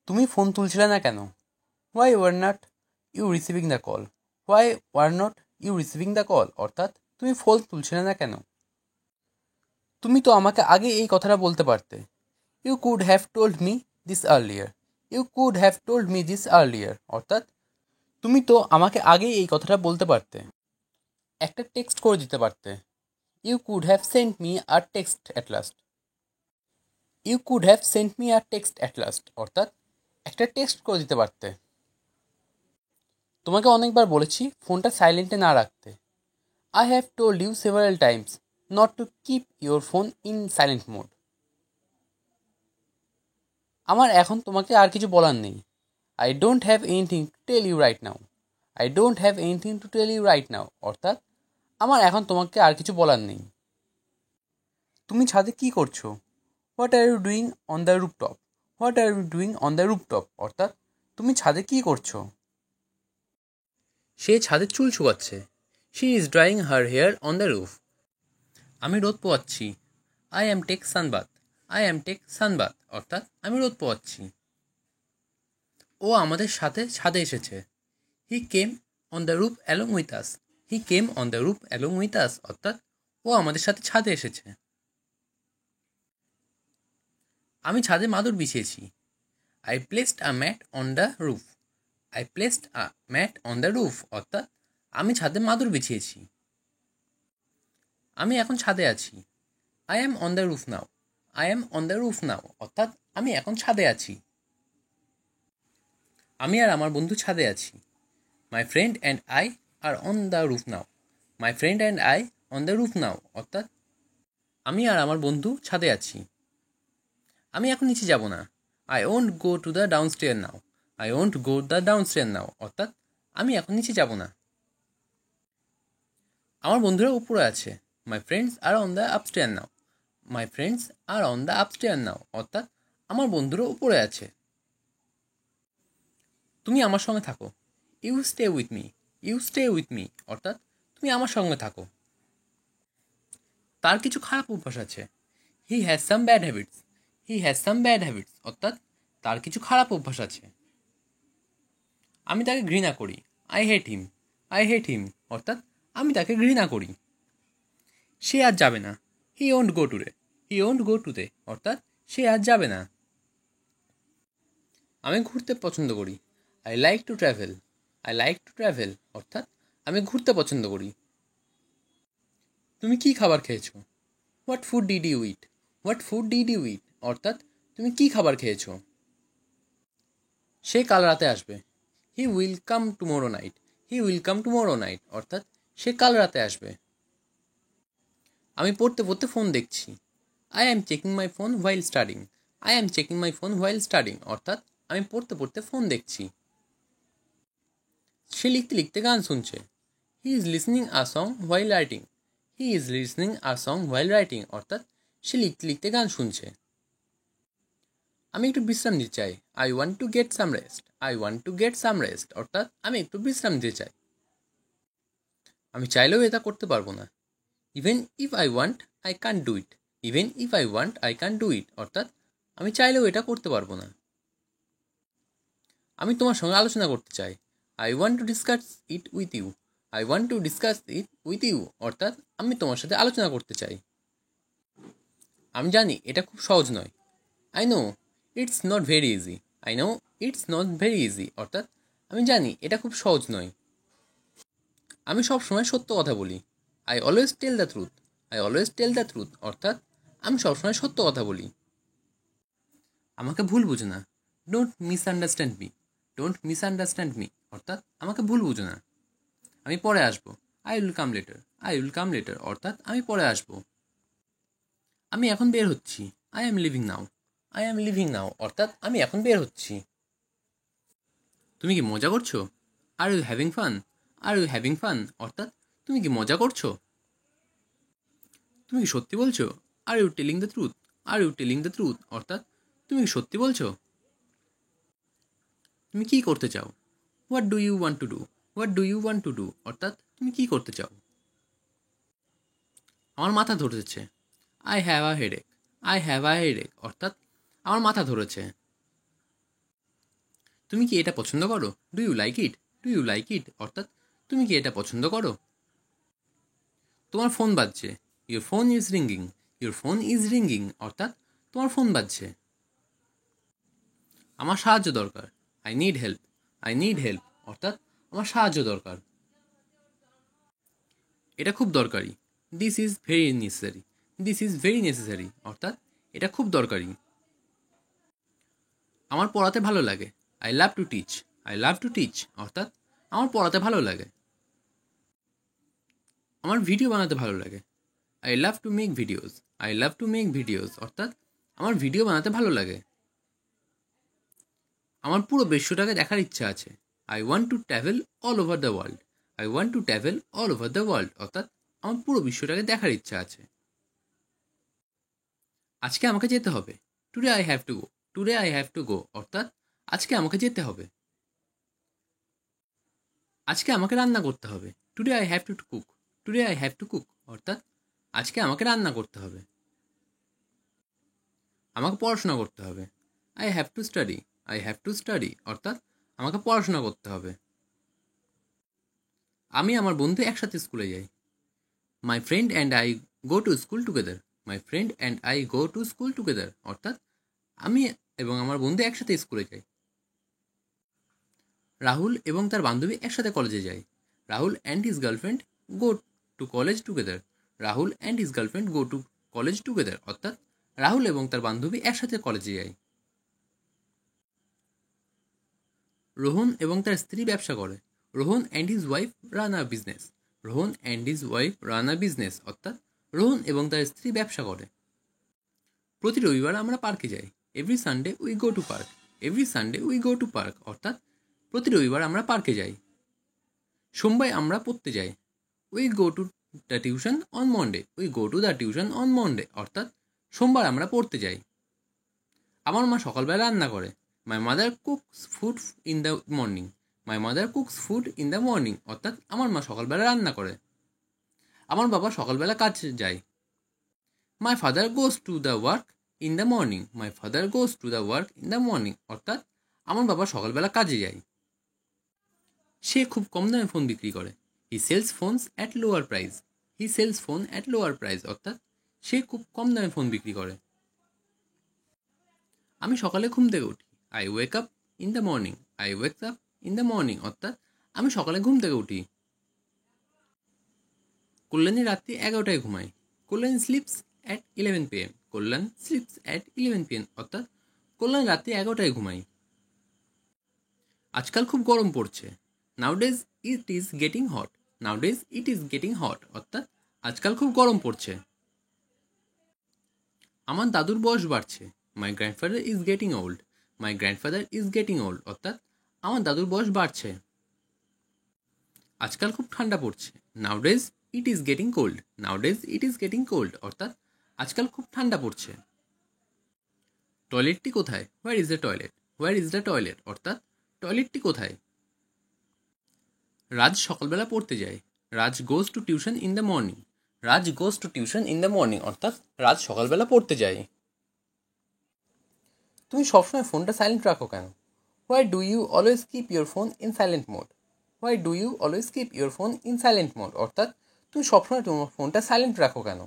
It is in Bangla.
তুমি ফোন তুলছিলে না কেন? Why were not you receiving the call? Why were not you receiving the call অর্থাৎ তুমি ফোন তুলছিলে না কেন? তুমি তো আমাকে আগে এই কথাটা বলতে পারতে। You could have told me this earlier. You could have told me this earlier অর্থাৎ তুমি তো আমাকে আগেই এই কথাটা বলতে পারতে, একটা টেক্সট করে দিতে পারতে। You could have sent me a text at last. You could have sent me a text at last অর্থাৎ একটা টেক্সট করে দিতে পারতে। তোমাকে অনেকবার বলেছি ফোনটা সাইলেন্টে না রাখতে। I have told you several times not to keep your phone in silent mode. আমার এখন তোমাকে আর কিছু বলার নেই। I don't have anything to tell you right now. I don't have anything to tell you right now অর্থাৎ আমার এখন তোমাকে আর কিছু বলার নেই। তুমি ছাদে কী করছো? What are you doing on the rooftop? What are you doing on the rooftop অর্থাৎ তুমি ছাদে কী করছো? সে ছাদের চুল শুকাচ্ছে। She is drying her hair on the roof. আমি রোদ পোয়াচ্ছি। I am take sunbath. I am take sunbath অর্থাৎ আমি রোদ পোয়াচ্ছি। ও আমাদের সাথে ছাদে এসেছে। He came on the roof along with us. He came on the roof along with আস অর্থাৎ ও আমাদের সাথে ছাদে এসেছে। আমি ছাদে মাদুর বিছিয়েছি। I placed a mat on the roof. I placed a mat on the roof অর্থাৎ আমি ছাদে মাদুর বিছিয়েছি। আমি এখন ছাদে আছি। I am on the roof now. I am on the roof now অর্থাৎ আমি এখন ছাদে আছি। আমি আর আমার বন্ধু ছাদে আছি। My friend and I are on the roof now. My friend and I on the roof now অর্থাৎ আমি আর আমার বন্ধু ছাদে আছি। আমি এখন নিচে যাব না। I won't go to the downstair now. I won't go the downstair now অর্থাৎ আমি এখন নিচে যাব না। আমার বন্ধুরা উপরে আছে। My friends are on the upstair now. My friends are on the upstair now অর্থাৎ আমার বন্ধুরা উপরে আছে। তুমি আমার সঙ্গে থাকো। You stay with me. You stay with me অর্থাৎ তুমি আমার সঙ্গে থাকো। তার কিছু খারাপ অভ্যাস আছে। He has some bad habits. He has some bad habits অর্থাৎ তার কিছু খারাপ অভ্যাস আছে। আমি তাকে ঘৃণা করি। I hate him. I hate হিম অর্থাৎ আমি তাকে ঘৃণা করি। সে আজ যাবে না। He won't go today. He won't go today অর্থাৎ সে আজ যাবে না। আমি ঘুরতে পছন্দ করি। I like to travel. I like to travel অর্থাৎ আমি ঘুরতে পছন্দ করি। তুমি কী খাবার খেয়েছো? What food did you eat? What food did you eat অর্থাৎ তুমি কী খাবার খেয়েছো? সে কাল রাতে আসবে। He will come tomorrow night. He will come tomorrow night অর্থাৎ সে কাল রাতে আসবে। আমি পড়তে পড়তে ফোন দেখছি। I am checking my phone while studying. I am checking my phone while studying অর্থাৎ আমি পড়তে পড়তে ফোন দেখছি। সে লিখতে লিখতে গান শুনছে। He is listening a song while writing. He is listening a song while writing অর্থাৎ সে লিখতে লিখতে গান শুনছে। আমি একটু বিশ্রাম নিতে চাই। I want to get some rest. I want to get some rest অর্থাৎ আমি একটু বিশ্রাম নিতে চাই। আমি চাইলেও এটা করতে পারবো না। Even if I want I can do it. Even if I want I can do it অর্থাৎ আমি চাইলেও এটা করতে পারবো না। আমি তোমার সঙ্গে আলোচনা করতে চাই। I want to discuss it with you. I want to discuss it with you অর্থাৎ আমি তোমার সাথে আলোচনা করতে চাই। আমি জানি এটা খুব সহজ নয়। I know it's not very easy. I know it's not very easy অর্থাৎ আমি জানি এটা খুব সহজ নয়। আমি সব সময় সত্য কথা বলি। I always tell the truth. I always tell the truth অর্থাৎ আমি সবসময় সত্য কথা বলি। আমাকে ভুল বুঝো না। Don't misunderstand me. Don't misunderstand me অর্থাৎ আমাকে ভুল বুঝো না। আমি পরে আসবো। I will come later. I will come later অর্থাৎ আমি পরে আসবো। আমি এখন বের হচ্ছি। I am leaving now. I am leaving now অর্থাৎ আমি এখন বের হচ্ছি। তুমি কি মজা করছো? Are you having fun? Are you having fun অর্থাৎ তুমি কি মজা করছো? তুমি কি সত্যি বলছো? Are you telling the truth? Are you telling the truth অর্থাৎ তুমি কি সত্যি বলছো? তুমি কী করতে চাও? What do you want to do? What do you want to do অর্থাৎ তুমি কী করতে চাও? আমার মাথা ধরেছে। I have a headache. I have a headache অর্থাৎ আমার মাথা ধরেছে। তুমি কি এটা পছন্দ করো? Do you like it? Do you like it অর্থাৎ তুমি কি এটা পছন্দ করো? তোমার ফোন বাজছে। Your phone is ringing. Your phone is ringing অর্থাৎ তোমার ফোন বাজছে। আমার সাহায্য দরকার। I need help. I need help অর্থাৎ আমার সাহায্য দরকার। এটা খুব দরকারি। This is very necessary. This is very necessary অর্থাৎ এটা খুব দরকারি। আমার পড়াতে ভালো লাগে। I love to teach. I love to teach অর্থাৎ আমার পড়াতে ভালো লাগে। আমার ভিডিও বানাতে ভালো লাগে। I love to make videos. I love to make videos অর্থাৎ আমার ভিডিও বানাতে ভালো লাগে। আমার পুরো বিশ্বটাকে দেখার ইচ্ছা আছে। I want to travel all over the world. I want to travel all over the world অর্থাৎ আমার পুরো বিশ্বটাকে দেখার ইচ্ছা আছে। আজকে আমাকে যেতে হবে। Today I have to go. Today I have to go অর্থাৎ আজকে আমাকে যেতে হবে। আজকে আমাকে রান্না করতে হবে। Today I have to cook. Today I have to cook অর্থাৎ আজকে আমাকে রান্না করতে হবে। আমাকে পড়াশোনা করতে হবে। I have to study. I have to study অর্থাৎ আমাকে পড়াশোনা করতে হবে। আমি আমার বন্ধু একসাথে স্কুলে যাই। মাই friend and I go to school together. My friend and I go to school together অর্থাৎ আমি এবং আমার বন্ধু একসাথে স্কুলে যাই। রাহুল এবং তার বান্ধবী একসাথে কলেজে যায়। Rahul and his girlfriend go to college together. Rahul and his girlfriend go to college together অর্থাৎ রাহুল এবং তার বান্ধবী একসাথে কলেজে যায়। রোহন এবং তার স্ত্রী ব্যবসা করে। Rohan and his wife run a business. Rohan and his wife run a business অর্থাৎ রোহন এবং তার স্ত্রী ব্যবসা করে। প্রতি রবিবার আমরা পার্কে যাই। Every Sunday we go to park. Every Sunday we go to park অর্থাৎ প্রতি রবিবার আমরা পার্কে যাই। সোমবার আমরা পড়তে যাই। We go to the tuition on Monday. We go to the tuition on Monday অর্থাৎ সোমবার আমরা পড়তে যাই। আমার মা সকালবেলা রান্না করে। My mother cooks food in the morning. My mother cooks food in the morning অর্থাৎ আমার মা সকালবেলা রান্না করে। আমার বাবা সকালবেলা কাজে যায়। My father goes to the work in the morning. My father goes to the work in the morning অর্থাৎ আমার বাবা সকালবেলা কাজে যায়। সে খুব কম দামে ফোন বিক্রি করে। He sells phones at lower price. He sells phone at lower price অর্থাৎ সে খুব কম দামে ফোন বিক্রি করে। আমি সকালে ঘুম থেকে উঠি। I wake up in the morning. I wake up in the morning অর্থাৎ আমি সকালে ঘুম থেকে উঠি। কল্যাণী রাত্রি 11টায় ঘুমায়। Kalyan sleeps at 11 PM। Kalyan sleeps at 11 PM অর্থাৎ কল্যাণ রাত্রি 11টায় ঘুমায়। আজকাল খুব গরম পড়ছে। নাউডেজ it is getting hot. নাউডেজ it is getting hot অর্থাৎ আজকাল খুব গরম পড়ছে। আমার দাদুর বয়স বাড়ছে। My grandfather is getting old. My grandfather is getting old অর্থাৎ আমার দাদুর বয়স বাড়ছে। আজকাল খুব ঠান্ডা পড়ছে। নাউডেজ it is getting cold. নাউডেজ it is getting cold অর্থাৎ আজকাল খুব ঠান্ডা পড়ছে। টয়লেটটি কোথায়? Where is the toilet? Where is the toilet অর্থাৎ টয়লেটটি কোথায়? রাজ সকালবেলা পড়তে যায়। Raj goes to tuition in the morning. Raj goes to tuition in the morning অর্থাৎ রাজ সকালবেলা পড়তে যায়। তুমি সবসময় ফোনটা সাইলেন্ট রাখো কেন? Why do you always keep your phone in silent mode? Why do you always keep your phone in silent mode অর্থাৎ তুমি সবসময় তোমার ফোনটা সাইলেন্ট রাখো কেন?